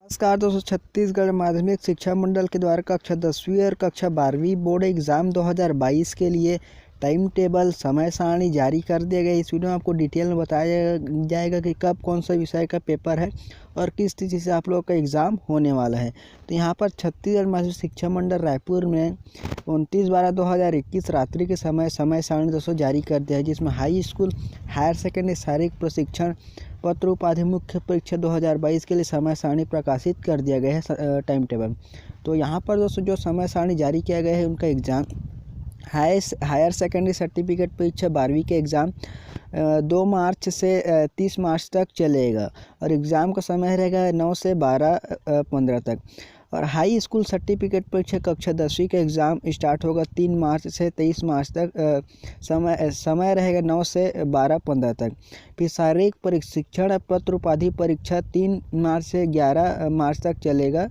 नमस्कार दोस्तों, छत्तीसगढ़ माध्यमिक शिक्षा मंडल के द्वारा कक्षा 10वीं और कक्षा 12वीं बोर्ड एग्ज़ाम 2022 के लिए टाइम टेबल समय सारणी जारी कर दिया गया है। इस वीडियो में आपको डिटेल में बताया जाएगा कि कब कौन सा विषय का पेपर है और किस तिथि से आप लोगों का एग्ज़ाम होने वाला है। तो यहाँ पर छत्तीसगढ़ माध्यमिक शिक्षा मंडल रायपुर में 29/12/2021 रात्रि के समय सारणी दोस्तों जारी कर दिया है, जिसमें हाई स्कूल हायर सेकेंडरी शारीरिक प्रशिक्षण पत्र उपाधि मुख्य परीक्षा 2022 के लिए समय सारणी प्रकाशित कर दिया गया है टाइम टेबल। तो यहाँ पर दोस्तों जो समय सारणी जारी किया गया है उनका एग्ज़ाम हायर सेकेंडरी सर्टिफिकेट परीक्षा 12वीं के एग्ज़ाम 2 मार्च से 30 मार्च तक चलेगा और एग्ज़ाम का समय रहेगा 9 से 12:15 तक। और हाई स्कूल सर्टिफिकेट परीक्षा कक्षा 10वीं का एग्ज़ाम स्टार्ट होगा 3 मार्च से 23 मार्च तक। समय रहेगा 9 से 12:15 तक। फिर शारीरिक प्रशिक्षण पत्र उपाधि परीक्षा 3 मार्च से 11 मार्च तक चलेगा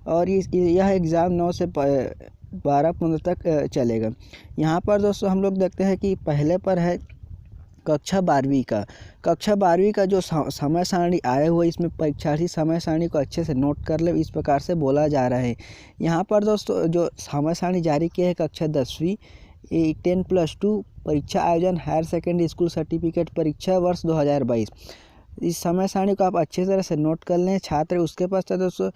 और यह एग्ज़ाम 9 से 12:15 तक चलेगा। यहाँ पर दोस्तों हम लोग देखते हैं कि पहले पर है कक्षा 12वीं का जो समय सारणी आया हुआ है, इसमें परीक्षार्थी समय सारणी को अच्छे से नोट कर ले, इस प्रकार से बोला जा रहा है। यहाँ पर दोस्तों जो समय सारणी जारी किया है कक्षा 10वीं 10+2 परीक्षा आयोजन हायर सेकेंडरी स्कूल सर्टिफिकेट परीक्षा वर्ष 2022, इस समय सारणी को आप अच्छे तरह से नोट कर लें छात्र। उसके पश्चात दोस्तों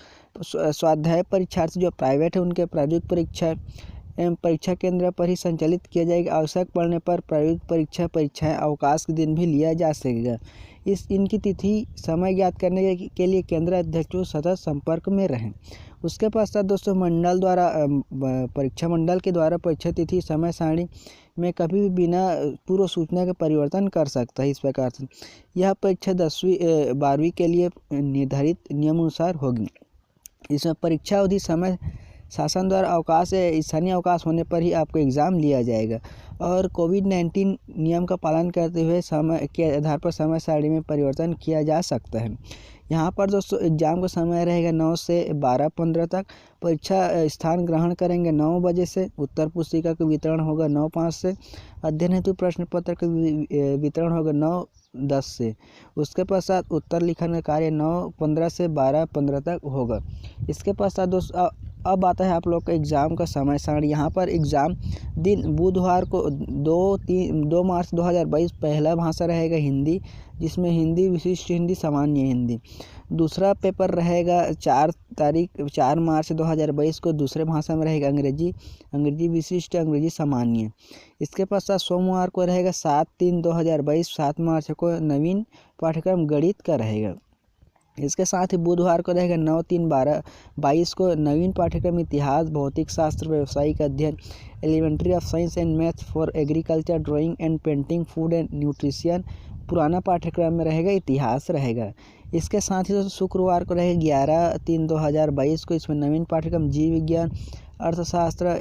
स्वाध्याय परीक्षार्थी जो प्राइवेट है उनके प्रायोगिक परीक्षा एवं परीक्षा केंद्र पर ही संचालित किया जाएगा। आवश्यक पड़ने पर प्रायोगिक परीक्षाएं अवकाश के दिन भी लिया जा सकेगा। इनकी तिथि समय ज्ञात करने के लिए केंद्र अध्यक्षों सतत संपर्क में रहें। उसके पश्चात दोस्तों परीक्षा मंडल के द्वारा परीक्षा तिथि समय सारणी में कभी भी बिना पूर्व सूचना के परिवर्तन कर सकता है। इस प्रकार से यह परीक्षा 12वीं के लिए निर्धारित नियमानुसार होगी। इसमें परीक्षा अवधि समय शासन द्वारा अवकाश या स्थानीय अवकाश होने पर ही आपको एग्ज़ाम लिया जाएगा और कोविड-19 नियम का पालन करते हुए समय के आधार पर समय सारणी में परिवर्तन किया जा सकता है। यहाँ पर दोस्तों एग्ज़ाम का समय रहेगा 9 से 12:15 तक। परीक्षा स्थान ग्रहण करेंगे 9 बजे से। उत्तर पुस्तिका का वितरण होगा 9:05 से। अध्ययन हेतु प्रश्न पत्र का वितरण होगा 9:10 से। उसके पश्चात उत्तर लिखन का कार्य 9:15 से 12:15 तक होगा। इसके पश्चात दोस्तों अब आता है आप लोग का एग्ज़ाम का समय सारणी। यहाँ पर एग्ज़ाम दिन बुधवार को 2 मार्च 2022 पहला भाषा रहेगा हिंदी, जिसमें हिंदी विशिष्ट हिंदी सामान्य हिंदी। दूसरा पेपर रहेगा 4 मार्च 2022 को दूसरे भाषा में रहेगा अंग्रेजी विशिष्ट अंग्रेजी सामान्य। इसके पश्चात सोमवार को रहेगा 7/3/2022 7 मार्च को नवीन पाठ्यक्रम गणित का रहेगा। इसके साथ ही बुधवार को रहेगा 9/3/22 को नवीन पाठ्यक्रम इतिहास भौतिक शास्त्र व्यावसायिक अध्ययन elementary of science and maths for agriculture drawing and painting food and nutrition पुराना पाठ्यक्रम में रहेगा इतिहास रहेगा। इसके साथ ही शुक्रवार को रहेगा 11/3/2022 को इसमें नवीन पाठ्यक्रम जीव विज्ञान अर्थशास्त्र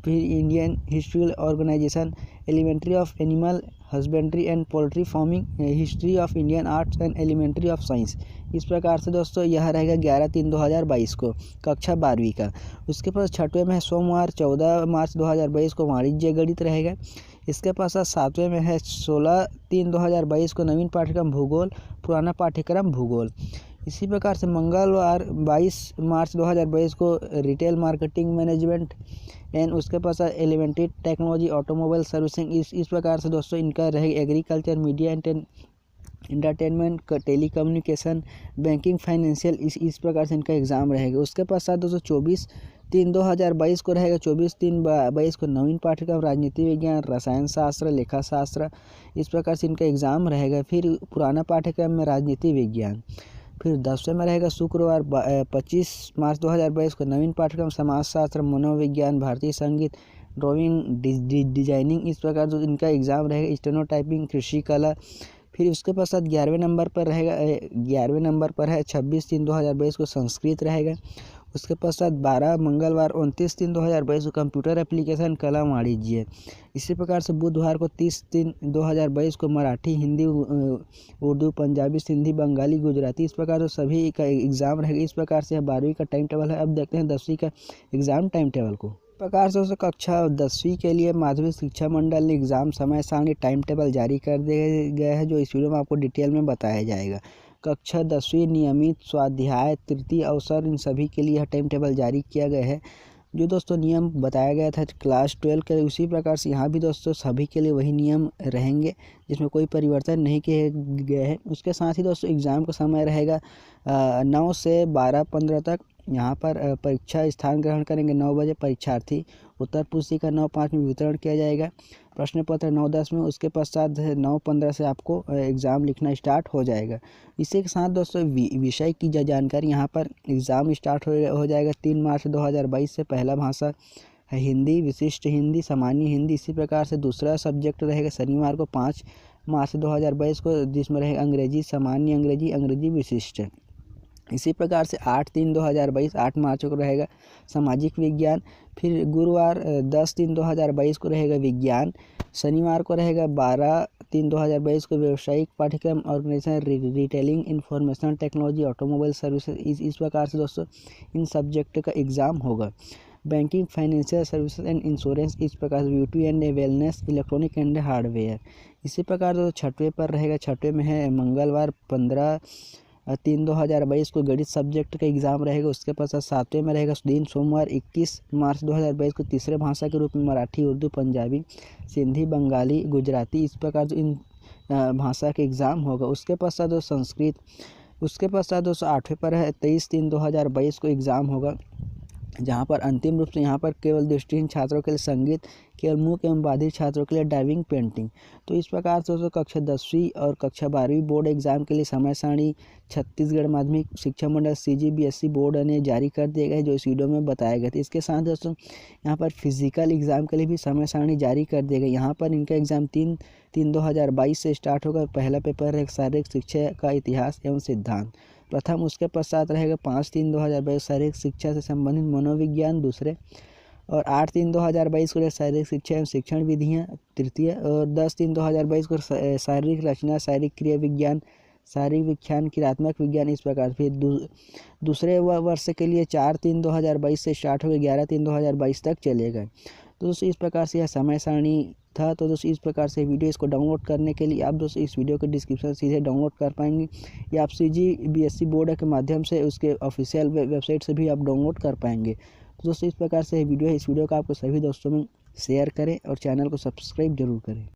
फिर Indian history organisation elementary of animal husbandry and poultry farming history of Indian arts and elementary of science. इस प्रकार से दोस्तों यह रहेगा 11/3/2022 को कक्षा 12वीं का। उसके पास छठवें में है सोमवार 14 मार्च 2022 को वाणिज्य गणित रहेगा। इसके पास 7वें में है 16/3/2022 को नवीन पाठ्यक्रम भूगोल पुराना पाठ्यक्रम भूगोल। इसी प्रकार से मंगलवार 22 मार्च 2022 को रिटेल मार्केटिंग मैनेजमेंट एंड उसके पास एलिमेंट्री टेक्नोलॉजी ऑटोमोबाइल सर्विसिंग। इस प्रकार से दोस्तों इनका रहेगा agriculture media entertainment telecommunication banking financial इस प्रकार से इनका एग्ज़ाम रहेगा। उसके पश्चात दोस्तों 24/3/2022 को रहेगा 24/3/22 को नवीन पाठ्यक्रम राजनीति विज्ञान रसायन शास्त्र लेखा शास्त्र। इस प्रकार से इनका एग्ज़ाम रहेगा। फिर पुराना पाठ्यक्रम में राजनीति विज्ञान। फिर 10वें में रहेगा शुक्रवार 25 मार्च 2022 को नवीन पाठ्यक्रम समाजशास्त्र मनोविज्ञान भारतीय संगीत ड्राइंग डिजाइनिंग। इस प्रकार जो इनका एग्ज़ाम रहेगा स्टेनोटाइपिंग कृषि कला। फिर उसके पश्चात 11वें नंबर पर है 26/3/2022 को संस्कृत रहेगा। उसके पश्चात 12 मंगलवार 29/3/2022 को कंप्यूटर एप्लीकेशन कला वाणिज्य। इसी प्रकार से बुधवार को 30/3/2022 को मराठी हिंदी उर्दू पंजाबी सिंधी बंगाली गुजराती। इस प्रकार से सभी का एग्ज़ाम रहेगा। इस प्रकार से 12वीं का टाइम टेबल है। अब देखते हैं 10वीं का एग्ज़ाम टाइम टेबल को। प्रकार से कक्षा 10वीं के लिए माध्यमिक शिक्षा मंडल ने एग्ज़ाम समय सारणी टाइम टेबल जारी कर दिया गया है, जो इस वीडियो में आपको डिटेल में बताया जाएगा। कक्षा 10वीं नियमित स्वाध्याय तृतीय अवसर इन सभी के लिए यह टाइम टेबल जारी किया गया है। जो दोस्तों नियम बताया गया था क्लास 12 के, उसी प्रकार से यहाँ भी दोस्तों सभी के लिए वही नियम रहेंगे, जिसमें कोई परिवर्तन नहीं किए गए हैं। उसके साथ ही दोस्तों एग्ज़ाम का समय रहेगा 9 से 12:15 तक। यहाँ पर परीक्षा स्थान ग्रहण करेंगे 9 बजे परीक्षार्थी। उत्तर पुस्तिका 9:05 में वितरण किया जाएगा। प्रश्न पत्र 9:10 में। उसके पश्चात 9:15 से आपको एग्ज़ाम लिखना स्टार्ट हो जाएगा। इसी के साथ दोस्तों विषय की जानकारी यहाँ पर एग्ज़ाम स्टार्ट हो जाएगा 3 मार्च 2022 से। पहला भाषा है हिंदी, विशिष्ट हिंदी, सामान्य हिंदी। इसी प्रकार से दूसरा सब्जेक्ट रहेगा शनिवार को 5 मार्च 2022 को, जिसमें रहेगा अंग्रेजी, सामान्य अंग्रेजी, अंग्रेजी विशिष्ट। इसी प्रकार से 8/3/2022 8 मार्च को रहेगा सामाजिक विज्ञान। फिर गुरुवार 10/3/2022 को रहेगा विज्ञान। शनिवार को रहेगा 12/3/2022 को व्यवसायिक पाठ्यक्रम, organisation, retailing, information technology, automobile services. इस प्रकार से दोस्तों इन सब्जेक्ट का एग्ज़ाम होगा। Banking, financial services and insurance, इस प्रकार से beauty and wellness, electronic and hardware. इसी प्रकार जो छठवें पर रहेगा, छठवें में है मंगलवार 15/3/2022 को गणित सब्जेक्ट का एग्ज़ाम रहेगा। उसके पश्चात 7वें में रहेगा दिन सोमवार 21 मार्च 2022 को तीसरे भाषा के रूप में मराठी, उर्दू, पंजाबी, सिंधी, बंगाली, गुजराती। इस प्रकार जो इन भाषा के एग्ज़ाम होगा। उसके पश्चात जो संस्कृत। उसके पश्चात जो 8वें पर है 23/3/2022 को एग्ज़ाम होगा, जहाँ पर अंतिम रूप से यहाँ पर केवल दृष्टिहीन छात्रों के लिए संगीत, केवल मूक एवं बाधिर छात्रों के लिए ड्राइविंग, पेंटिंग। तो इस प्रकार से दोस्तों कक्षा 10वीं और कक्षा 12वीं बोर्ड एग्जाम के लिए समय सारणी छत्तीसगढ़ माध्यमिक शिक्षा मंडल CGBSE बोर्ड ने जारी कर दिया गया है, जो इस वीडियो में बताया गया था। इसके साथ दोस्तों यहाँ पर फिजिकल एग्ज़ाम के लिए भी समय सारणी जारी कर दिया गया। यहाँ पर इनका एग्ज़ाम 3/3/2022 से स्टार्ट होगा। पहला पेपर है शारीरिक शिक्षा का इतिहास एवं सिद्धांत, प्रथम। उसके पश्चात रहेगा 5/3/2022 शारीरिक शिक्षा से संबंधित मनोविज्ञान, दूसरे। और 8/3/2022 को शारीरिक शिक्षा एवं शिक्षण विधियाँ, तृतीय। और 10/3/2022 को शारीरिक रचना, शारीरिक क्रिया विज्ञान, शारीरिक विज्ञान, क्रियात्मक विज्ञान। इस प्रकार फिर दूसरे वर्ष के लिए 4/3/2022 से स्टार्ट होकर 11/3/2022 तक चलेगा। तो दोस्तों इस प्रकार से यह समय सारणी था। तो दोस्तों इस प्रकार से वीडियो इसको डाउनलोड करने के लिए आप दोस्तों इस वीडियो के डिस्क्रिप्शन सीधे डाउनलोड कर पाएंगे, या आप CGBSE बोर्ड के माध्यम से उसके ऑफिशियल वेबसाइट से भी आप डाउनलोड कर पाएंगे। तो दोस्तों इस प्रकार से वीडियो है। इस वीडियो को आपको सभी दोस्तों में शेयर करें और चैनल को सब्सक्राइब जरूर करें।